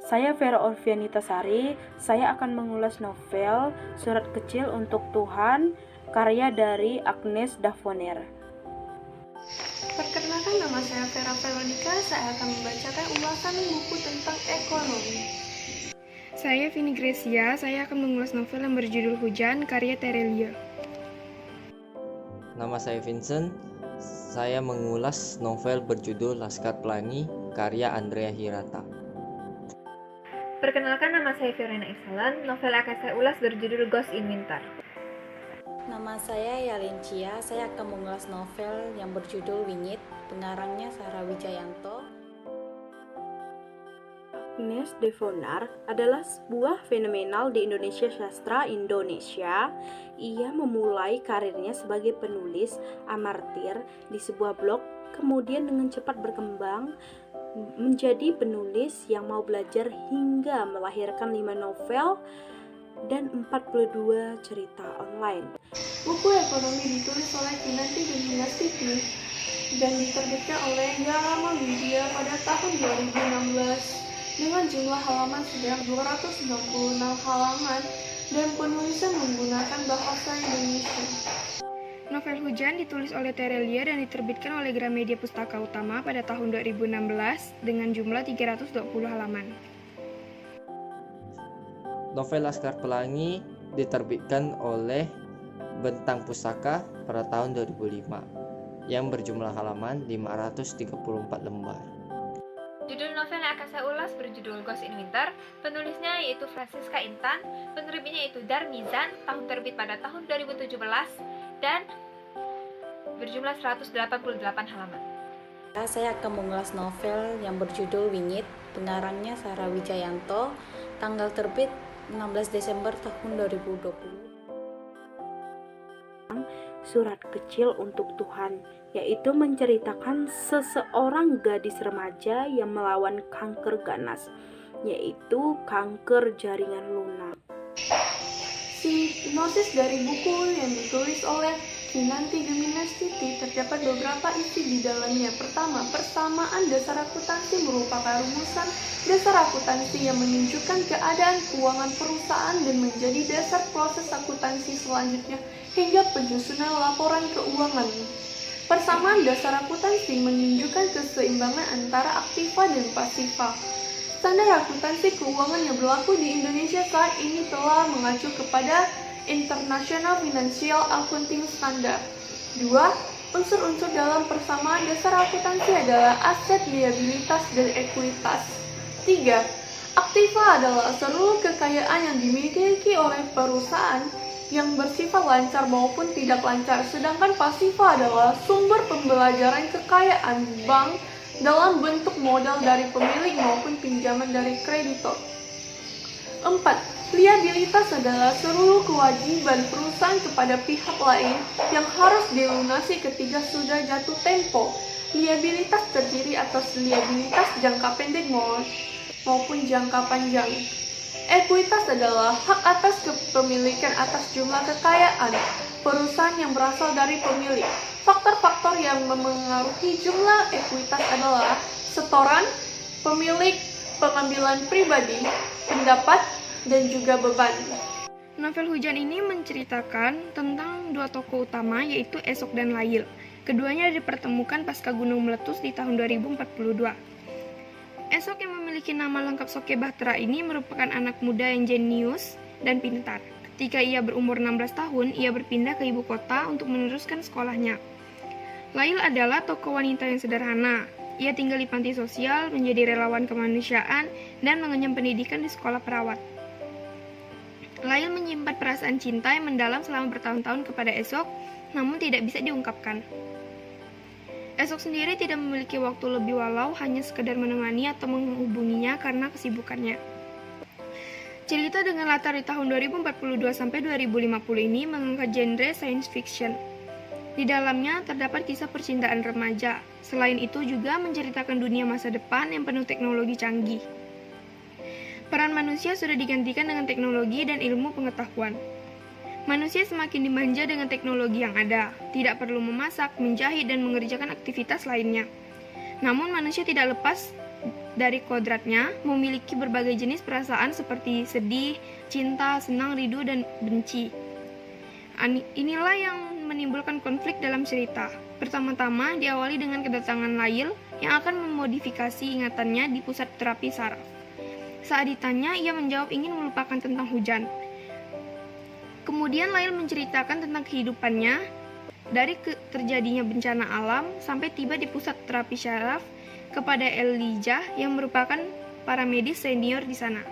Saya Vera Orvianitasari, saya akan mengulas novel Surat Kecil untuk Tuhan, karya dari Agnes Davoner. Perkenalkan, nama saya Vera Veronica, saya akan membacakan ulasan buku tentang ekonomi. Saya Vini Gracia, saya akan mengulas novel yang berjudul Hujan, karya Terelia. Nama saya Vincent, saya mengulas novel berjudul Laskar Pelangi, karya Andrea Hirata. Perkenalkan, nama saya Fiorina Irsalan, novel yang akan saya ulas berjudul Ghost in Winter. Nama saya Yalin Cia, saya akan mengulas novel yang berjudul Wingit, pengarangnya Sarah Wijayanto. Agnes Davoner adalah sebuah fenomenal di Indonesia sastra Indonesia. Ia memulai karirnya sebagai penulis amatir di sebuah blog, kemudian dengan cepat berkembang menjadi penulis yang mau belajar hingga melahirkan 5 novel dan 42 cerita online. Buku ekonomi ditulis oleh Kinanti Duniastiti dan diterbitkan oleh Gramedia Media pada tahun 2016 dengan jumlah halaman sebanyak 296 halaman dan penulisan menggunakan bahasa Indonesia. Novel Hujan ditulis oleh Terelia dan diterbitkan oleh Gramedia Pustaka Utama pada tahun 2016 dengan jumlah 320 halaman. Novel Laskar Pelangi diterbitkan oleh Bentang Pustaka pada tahun 2005 yang berjumlah halaman 534 lembar. Judul novel yang akan saya ulas berjudul Ghost in Winter. Penulisnya yaitu Francisca Intan, penerbitnya yaitu Darmizan, tahun terbit pada tahun 2017 dan berjumlah 188 halaman. Saya akan mengulas novel yang berjudul Wingit, pengarangnya Sarah Wijayanto, tanggal terbit 16 Desember tahun 2020. Surat Kecil untuk Tuhan, yaitu menceritakan seseorang gadis remaja yang melawan kanker ganas, yaitu kanker jaringan lunak. Sinopsis dari buku yang ditulis oleh Kinanti Duniastiti terdapat beberapa isi di dalamnya. Pertama, persamaan dasar akuntansi merupakan rumusan dasar akuntansi yang menunjukkan keadaan keuangan perusahaan dan menjadi dasar proses akuntansi selanjutnya hingga penyusunan laporan keuangan. Persamaan dasar akuntansi menunjukkan keseimbangan antara aktiva dan pasifa. Standar akuntansi keuangan yang berlaku di Indonesia saat ini telah mengacu kepada International Financial Accounting Standard. 2. Unsur-unsur dalam persamaan dasar akuntansi adalah aset, liabilitas, dan ekuitas. 3. Aktiva adalah seluruh kekayaan yang dimiliki oleh perusahaan yang bersifat lancar maupun tidak lancar, sedangkan pasifa adalah sumber pembelajaran kekayaan bank dalam bentuk modal dari pemilik maupun pinjaman dari kreditor. 4. Liabilitas adalah seluruh kewajiban perusahaan kepada pihak lain yang harus dilunasi ketika sudah jatuh tempo. Liabilitas terdiri atas liabilitas jangka pendek maupun jangka panjang. Ekuitas adalah hak atas kepemilikan atas jumlah kekayaan perusahaan yang berasal dari pemilik. Faktor-faktor yang memengaruhi jumlah ekuitas adalah setoran, pemilik, pengambilan pribadi, pendapat, dan juga beban. Novel Hujan ini menceritakan tentang dua tokoh utama yaitu Esok dan Lail. Keduanya dipertemukan pasca gunung meletus di tahun 2042. Esok yang memiliki nama lengkap Soke Bahtera ini merupakan anak muda yang jenius dan pintar. Ketika ia berumur 16 tahun, ia berpindah ke ibu kota untuk meneruskan sekolahnya. Lail adalah tokoh wanita yang sederhana. Ia tinggal di panti sosial, menjadi relawan kemanusiaan, dan mengenyam pendidikan di sekolah perawat. Lail menyimpan perasaan cinta yang mendalam selama bertahun-tahun kepada Esok, namun tidak bisa diungkapkan. Esok sendiri tidak memiliki waktu lebih walau hanya sekedar menemani atau menghubunginya karena kesibukannya. Cerita dengan latar di tahun 2042 sampai 2050 ini mengangkat genre science fiction. Di dalamnya terdapat kisah percintaan remaja. Selain itu juga menceritakan dunia masa depan yang penuh teknologi canggih. Peran manusia sudah digantikan dengan teknologi dan ilmu pengetahuan. Manusia semakin dimanja dengan teknologi yang ada, tidak perlu memasak, menjahit, dan mengerjakan aktivitas lainnya. Namun manusia tidak lepas Dari kodratnya, memiliki berbagai jenis perasaan seperti sedih, cinta, senang, rindu, dan benci. Inilah yang menimbulkan konflik dalam cerita. Pertama-tama diawali dengan kedatangan Lail yang akan memodifikasi ingatannya di pusat terapi saraf. Saat ditanya, ia menjawab ingin melupakan tentang hujan. Kemudian Lail menceritakan tentang kehidupannya dari terjadinya bencana alam sampai tiba di pusat terapi saraf kepada Elijah yang merupakan paramedis senior di sana.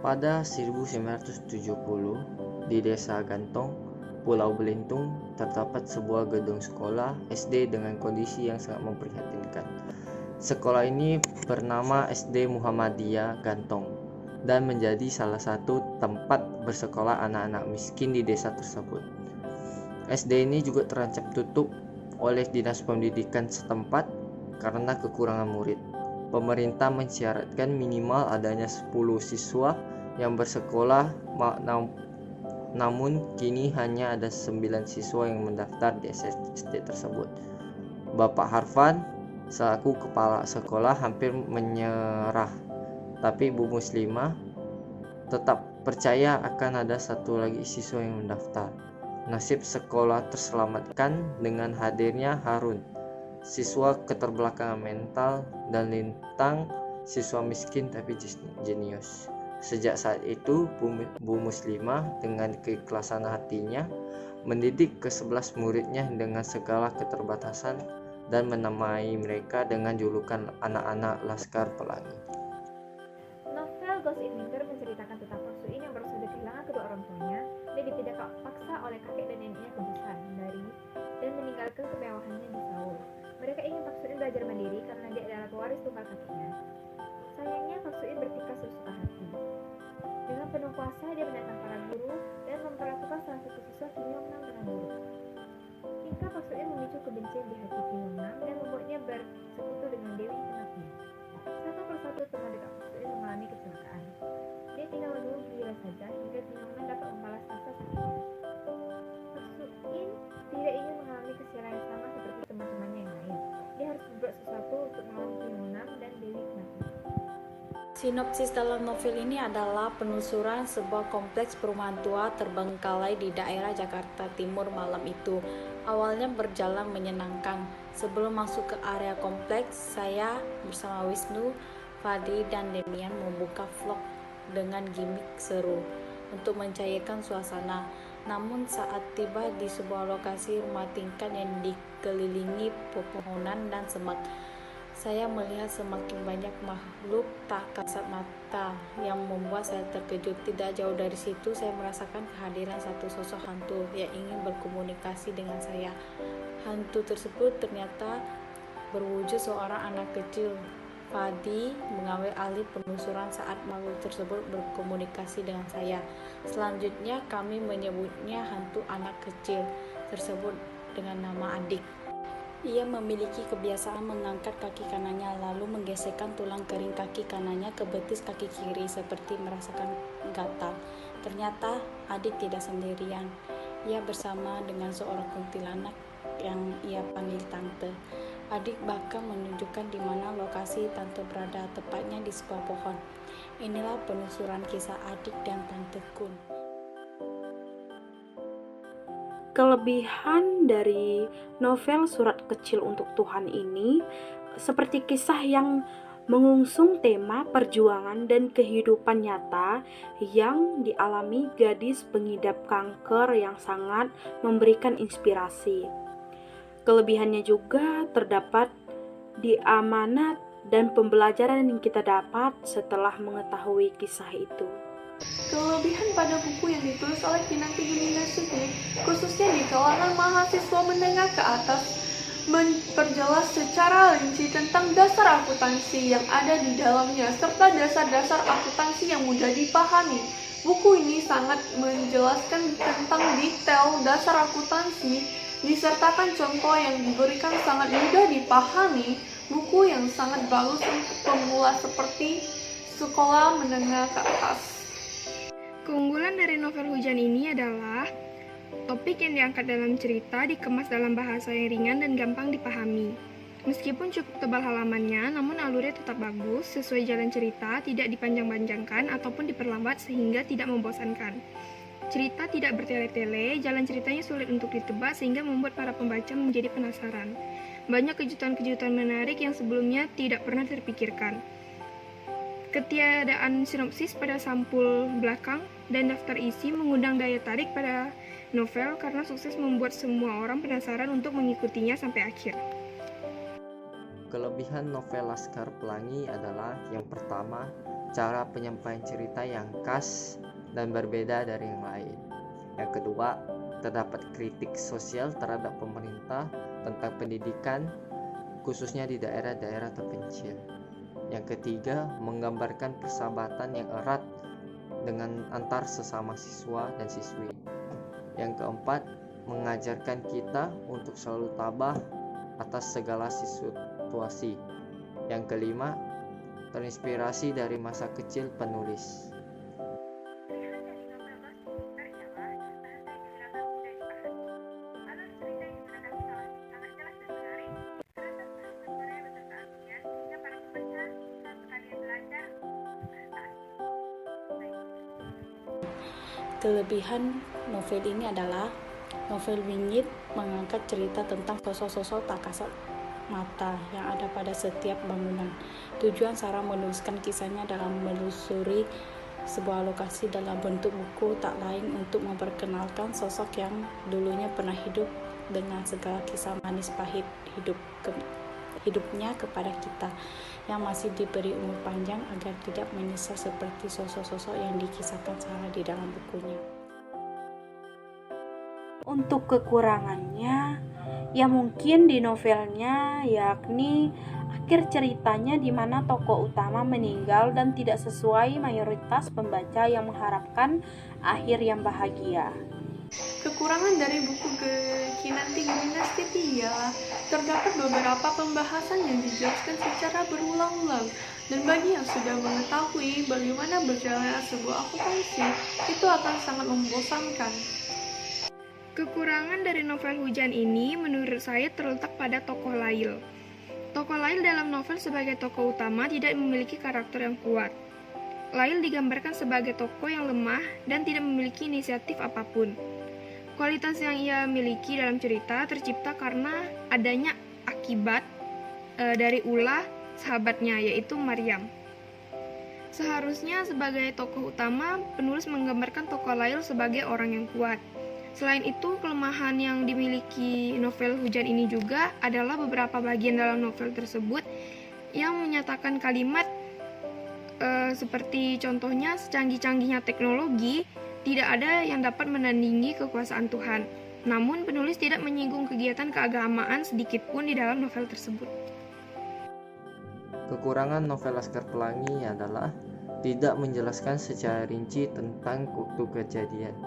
Pada 1970, di Desa Gantong, Pulau Belitung, terdapat sebuah gedung sekolah SD dengan kondisi yang sangat memprihatinkan. Sekolah ini bernama SD Muhammadiyah Gantong dan menjadi salah satu tempat bersekolah anak-anak miskin di desa tersebut. SD ini juga terancam tutup oleh Dinas Pendidikan setempat karena kekurangan murid. Pemerintah mensyaratkan minimal adanya 10 siswa yang bersekolah, namun kini hanya ada 9 siswa yang mendaftar di SD tersebut. Bapak Harfan selaku kepala sekolah hampir menyerah, tapi Bu Muslimah tetap percaya akan ada satu lagi siswa yang mendaftar. Nasib sekolah terselamatkan dengan hadirnya Harun, siswa keterbelakangan mental, dan Lintang, siswa miskin tapi jenius. Sejak saat itu, Bu Muslimah dengan keikhlasan hatinya mendidik ke-11 muridnya dengan segala keterbatasan dan menamai mereka dengan julukan anak-anak Laskar Pelangi. Novel Ghost in Winter menceritakan tentang Pak Suin yang baru saja kehilangan kedua orang tuanya dan dipindah paksa oleh kakek dan neneknya ke Busan dan meninggalkan kemewahannya di Seoul. Mereka ingin Pak Suin belajar mandiri karena dia adalah pewaris tunggal kakeknya. Sayangnya Pak Suin bertingkah sesuka hati. Dengan penuh kuasa dia mendatang para guru dan memperlakukan salah satu siswa Kim Yong Nam dengan buruk. Tingkah Pak Suin memicu kebencian di hati Kim Yong Nam dan membuatnya bersekutu dengan Dewi anaknya. Satu persatu teman dekat Pak Suin mengalami kecelakaan. Dia tinggal menunggu giliran saja hingga Kim Yong Nam dapat membalas rasa sakitnya. Pak Suin tidak ingin mengalami kesialan yang sama seperti teman-temannya yang lain. Dia harus berbuat sesuatu untuk melawan Kim Yong Nam dan Dewi anaknya. Sinopsis dalam novel ini adalah penelusuran sebuah kompleks perumahan tua terbengkalai di daerah Jakarta Timur malam itu. Awalnya berjalan menyenangkan. Sebelum masuk ke area kompleks, saya bersama Wisnu, Fadli, dan Demian membuka vlog dengan gimmick seru untuk mencairkan suasana. Namun saat tiba di sebuah lokasi rumah tingkat yang dikelilingi pepohonan dan semak, saya melihat semakin banyak makhluk tak kasat mata yang membuat saya terkejut. Tidak jauh dari situ saya merasakan kehadiran satu sosok hantu yang ingin berkomunikasi dengan saya. Hantu tersebut ternyata berwujud seorang anak kecil. Fadi mengambil alih penelusuran saat makhluk tersebut berkomunikasi dengan saya. Selanjutnya kami menyebutnya hantu anak kecil tersebut dengan nama Adik. Ia memiliki kebiasaan mengangkat kaki kanannya lalu menggesekkan tulang kering kaki kanannya ke betis kaki kiri seperti merasakan gatal. Ternyata Adik tidak sendirian. Ia bersama dengan seorang kuntilanak yang ia panggil Tante. Adik bahkan menunjukkan di mana lokasi Tante berada, tepatnya di sebuah pohon. Inilah penelusuran kisah Adik dan Tante Kun. Kelebihan dari novel Surat Kecil untuk Tuhan ini seperti kisah yang mengusung tema perjuangan dan kehidupan nyata yang dialami gadis pengidap kanker yang sangat memberikan inspirasi. Kelebihannya juga terdapat di amanat dan pembelajaran yang kita dapat setelah mengetahui kisah itu. Kelebihan pada buku yang ditulis oleh Kinanti University, khususnya di kalangan mahasiswa menengah ke atas, memperjelas secara rinci tentang dasar akuntansi yang ada di dalamnya, serta dasar-dasar akuntansi yang mudah dipahami. Buku ini sangat menjelaskan tentang detail dasar akuntansi, disertakan contoh yang diberikan sangat mudah dipahami. Buku yang sangat bagus untuk pemula seperti sekolah menengah ke atas. Keunggulan dari novel Hujan ini adalah topik yang diangkat dalam cerita dikemas dalam bahasa yang ringan dan gampang dipahami. Meskipun cukup tebal halamannya, namun alurnya tetap bagus, sesuai jalan cerita, tidak dipanjang-panjangkan ataupun diperlambat sehingga tidak membosankan. Cerita tidak bertele-tele, jalan ceritanya sulit untuk ditebak sehingga membuat para pembaca menjadi penasaran. Banyak kejutan-kejutan menarik yang sebelumnya tidak pernah terpikirkan. Ketiadaan sinopsis pada sampul belakang dan daftar isi mengundang daya tarik pada novel karena sukses membuat semua orang penasaran untuk mengikutinya sampai akhir. Kelebihan novel Laskar Pelangi adalah yang pertama, cara penyampaian cerita yang khas dan berbeda dari yang lain. Yang kedua, terdapat kritik sosial terhadap pemerintah tentang pendidikan, khususnya di daerah-daerah terpencil. Yang ketiga, menggambarkan persahabatan yang erat dengan antar sesama siswa dan siswi. Yang keempat, mengajarkan kita untuk selalu tabah atas segala situasi. Yang kelima, terinspirasi dari masa kecil penulis. Kelebihan novel ini adalah novel Winyit mengangkat cerita tentang sosok-sosok tak kasat mata yang ada pada setiap bangunan. Tujuan Sarah menuliskan kisahnya dalam menelusuri sebuah lokasi dalam bentuk buku tak lain untuk memperkenalkan sosok yang dulunya pernah hidup dengan segala kisah manis pahit hidupnya kepada kita yang masih diberi umur panjang agar tidak menyesal seperti sosok-sosok yang dikisahkan Sarah di dalam bukunya. Untuk kekurangannya, ya mungkin di novelnya, yakni akhir ceritanya di mana tokoh utama meninggal dan tidak sesuai mayoritas pembaca yang mengharapkan akhir yang bahagia. Kekurangan dari buku Kinanti Geminas Titi ialah terdapat beberapa pembahasan yang dijelaskan secara berulang-ulang, dan bagi yang sudah mengetahui bagaimana berjalannya sebuah akuntansi, itu akan sangat membosankan. Kekurangan dari novel Hujan ini menurut saya terletak pada tokoh Lail. Tokoh Lail dalam novel sebagai tokoh utama tidak memiliki karakter yang kuat. Lail digambarkan sebagai tokoh yang lemah dan tidak memiliki inisiatif apapun. Kualitas yang ia miliki dalam cerita tercipta karena adanya akibat dari ulah sahabatnya, yaitu Maryam. Seharusnya sebagai tokoh utama, penulis menggambarkan tokoh Lail sebagai orang yang kuat. Selain itu, kelemahan yang dimiliki novel Hujan ini juga adalah beberapa bagian dalam novel tersebut yang menyatakan kalimat seperti contohnya, secanggih-canggihnya teknologi, tidak ada yang dapat menandingi kekuasaan Tuhan. Namun penulis tidak menyinggung kegiatan keagamaan sedikit pun di dalam novel tersebut. Kekurangan novel Laskar Pelangi adalah tidak menjelaskan secara rinci tentang waktu kejadian.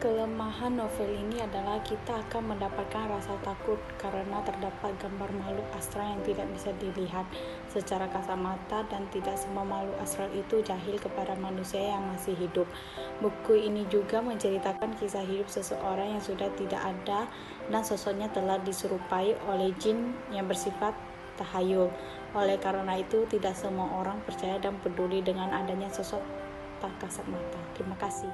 Kelemahan novel ini adalah kita akan mendapatkan rasa takut karena terdapat gambar makhluk astral yang tidak bisa dilihat secara kasat mata, dan tidak semua makhluk astral itu jahil kepada manusia yang masih hidup. Buku ini juga menceritakan kisah hidup seseorang yang sudah tidak ada dan sosoknya telah diserupai oleh jin yang bersifat tahayul. Oleh karena itu, tidak semua orang percaya dan peduli dengan adanya sosok tak kasat mata. Terima kasih.